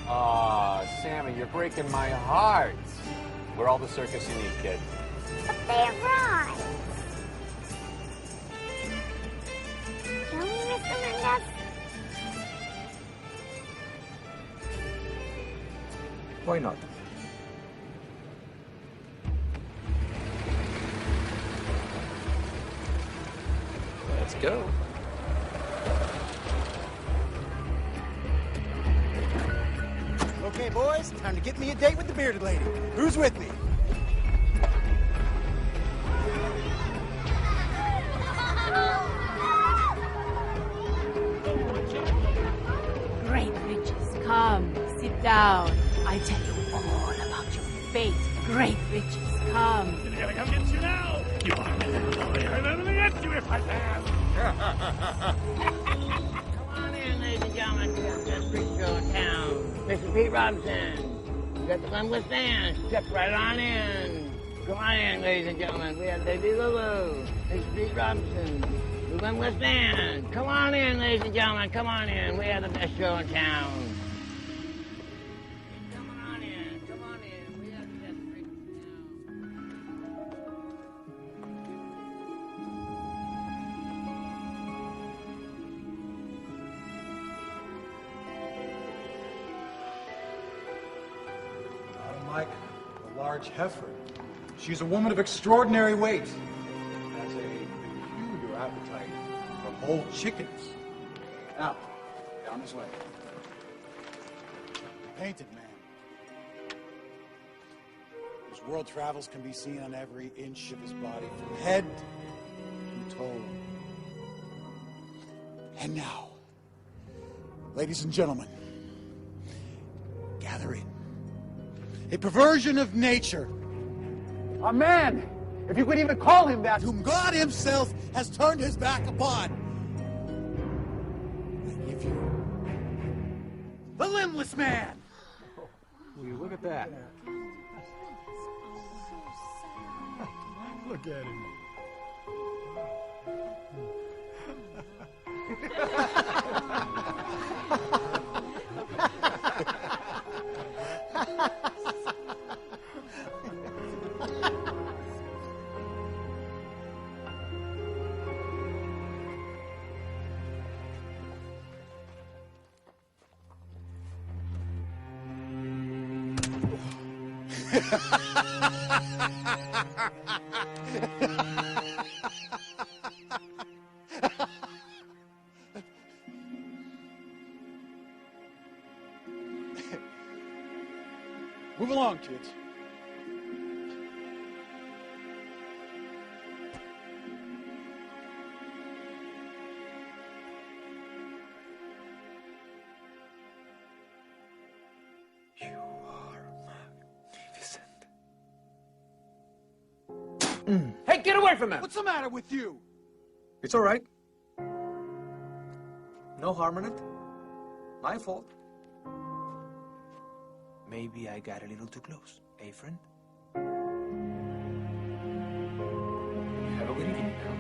Aw, Sammy, you're breaking my heart. We're all the circus you need, kid. But they're right. Can we, Mr. Mendez? Why not? Let's go. Okay, boys, time to get me a date with the bearded lady. Who's with me? Great riches, come, sit down. I tell you all about your fate. Great riches, come. I'm gonna come get you now. You are my little boy. I'm gonna get you if I can. Come on in, ladies and gentlemen. We have just reached your town. Mr. Pete Robinson. You got the Glenwood stand. Step right on in. Come on in, ladies and gentlemen. We have Baby Lulu. Mr. Pete Robinson. The Glenwood stand. Come on in, ladies and gentlemen. Come on in. We have the best show in town. Come on in. Come on in. We have the best freak in Unlike a large heifer, she's a woman of extraordinary weight. Has a peculiar appetite for whole chickens. Now, down this way. Painted man. His world travels can be seen on every inch of his body, from head to toe. And now, ladies and gentlemen, gather in. A perversion of nature. A man, if you could even call him that, whom God himself has turned his back upon. I give you the limbless man. Will you look at that? Look at him. Move along, kids. You are magnificent. Hey, get away from him! What's the matter with you? It's all right. No harm in it. My fault. Maybe I got a little too close, eh, friend? Have a good evening now.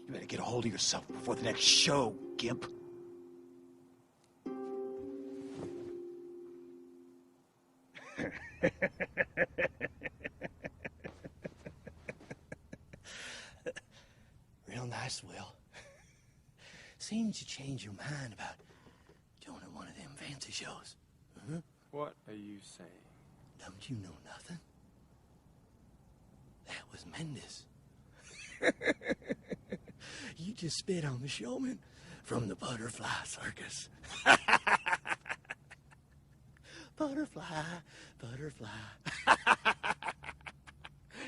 You better get a hold of yourself before the next show, gimp. Real nice, Will. Seems you changed your mind about joining one of them fancy shows. Huh? What are you saying? Don't you know nothing? That was Mendes. You just spit on the showman from the Butterfly Circus. Butterfly, butterfly.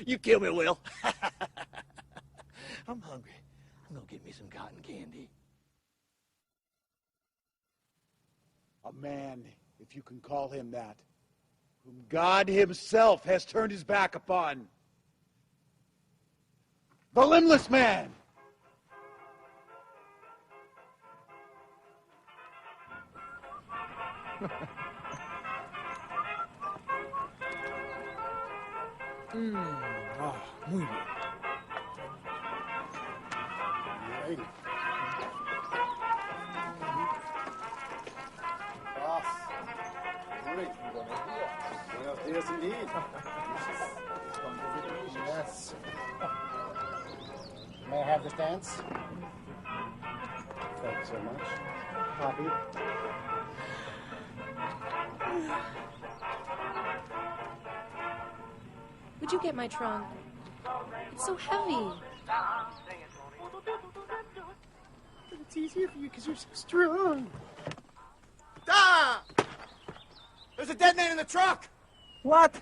You kill me, Will. I'm hungry. I'm gonna get me some cotton candy. A man, if you can call him that, whom God himself has turned his back upon. The limbless man. Muy bien. ready. Boss. Great. Buenos dias indeed. Yes. May I have this dance? Thank you so much. Copy. Would you get my trunk? It's so heavy. It's easier for you because you're so strong. Ah! There's a dead man in the truck! What?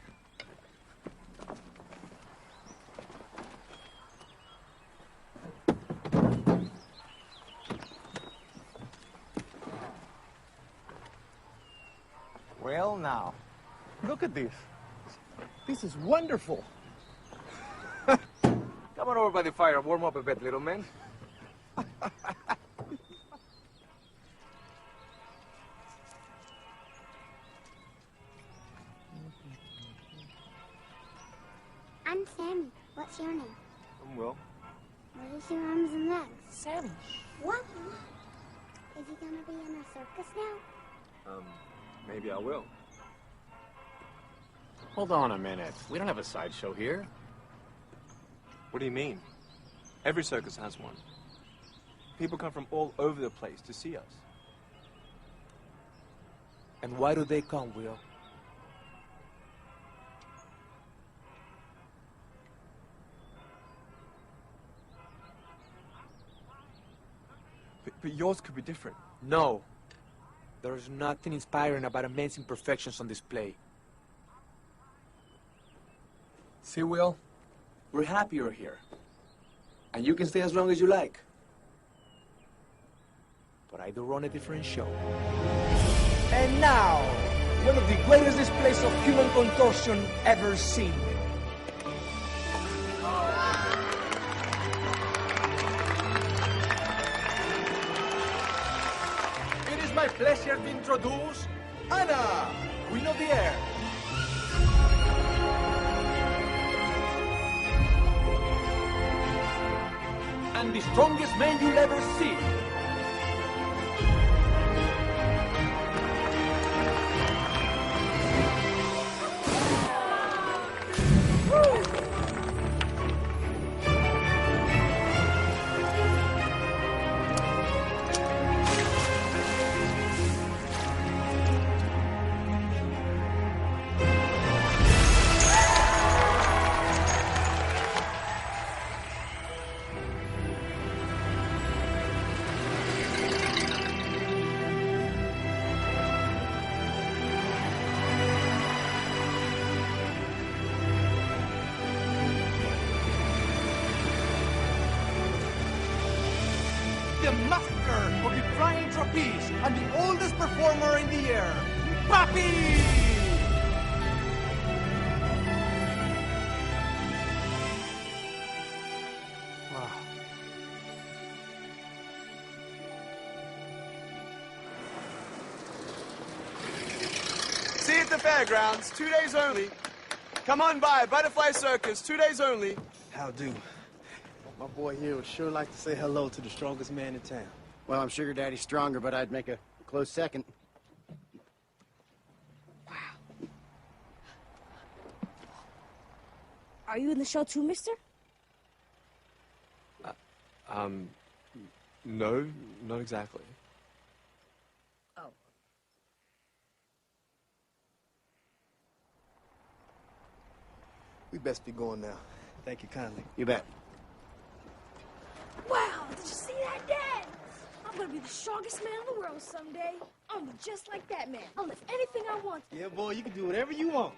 Well, now, Look at this. This is wonderful. come on over by the fire. Warm up a bit, little man. I'm Sammy. What's your name? I'm Will. What is your arms and legs? Sammy. What? Is he gonna be in a circus now? Maybe I will. Hold on a minute. We don't have a sideshow here. What do you mean? Every circus has one. People come from all over the place to see us. And why do they come, Will? But yours could be different. No. There's nothing inspiring about amazing perfections on display. See, Will? We're happy you're here. And you can stay as long as you like. But I do run a different show. And now, one of the greatest displays of human contortion ever seen. It is my pleasure to introduce Anna, Queen of the Air. And the strongest man you'll ever see. The master of the flying trapeze and the oldest performer in the air, Papi! Wow. See you at the fairgrounds, 2 days only. Come on by, Butterfly Circus, 2 days only. How do? My boy here would sure like to say hello to the strongest man in town. Well, I'm Sugar Daddy's stronger, but I'd make a close second. Are you in the show too, mister? No, not exactly. Oh. We best be going now. Thank you kindly. You bet. Wow, did you see that, Dad? I'm gonna be the strongest man in the world someday. I'm gonna be just like that man. I'll lift anything I want. Yeah, boy, you can do whatever you want.